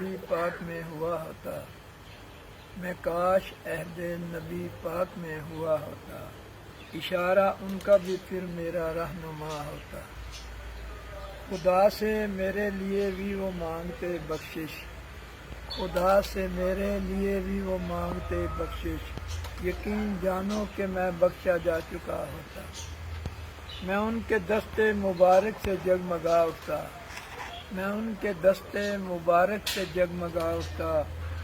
نبی پاک میں ہوا ہوتا، میں کاش عہد نبی پاک میں ہوا ہوتا، اشارہ ان کا بھی پھر میرا رہنما ہوتا۔ خدا سے میرے لیے بھی وہ مانگتے بخشش، خدا سے میرے لیے بھی وہ مانگتے بخشش، یقین جانو کہ میں بخشا جا چکا ہوتا۔ میں ان کے دستے مبارک سے جگمگا اٹھتا، میں ان کے دستے مبارک سے جگمگا اٹھتا۔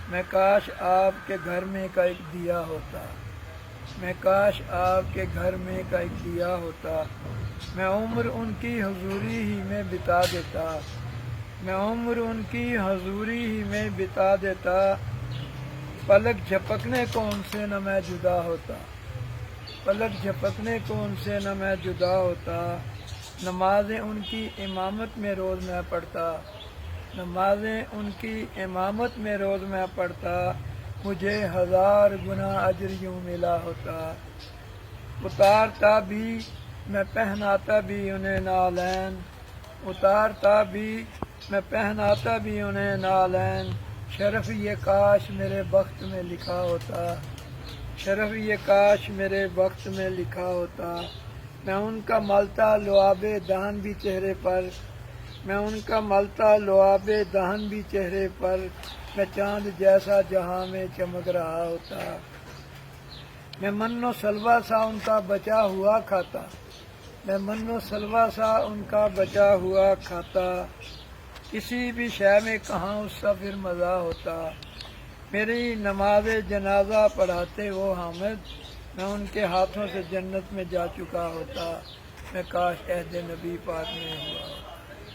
میں کاش آپ کے گھر میں کا ایک دیا ہوتا، میں کاش آپ کے گھر میں کا ایک دیا ہوتا۔ میں عمر ان کی حضوری ہی میں بتا دیتا، میں عمر ان کی حضوری ہی میں بتا دیتا۔ پلک جھپکنے کو ان سے نہ میں جدا ہوتا، پلک جھپکنے کو ان سے نہ میں جدا ہوتا۔ نمازیں ان کی امامت میں روز میں پڑھتا، نمازیں ان کی امامت میں روز میں پڑھتا۔ مجھے 1000 گنا اجر یوں ملا ہوتا، اتارتا بھی میں پہناتا بھی انہیں نالین، اتارتا بھی میں پہناتا بھی انہیں نالین۔ شرف یہ کاش میرے بخت میں لکھا ہوتا، شرف یہ کاش میرے بخت میں لکھا ہوتا۔ میں ان کا ملتا لعاب دہن بھی چہرے پر، میں ان کا ملتا لعاب دہن بھی چہرے پر۔ میں چاند جیسا جہاں میں چمک رہا ہوتا، میں من و سلوہ سا ان کا بچا ہوا کھاتا، میں من و سلوہ سا ان کا بچا ہوا کھاتا۔ کسی بھی شے میں کہاں اس کا پھر مزہ ہوتا، میری نماز جنازہ پڑھاتے وہ حامد، میں ان کے ہاتھوں سے جنت میں جا چکا ہوتا۔ میں کاش عہد نبی پاک میں ہوا ہوتا۔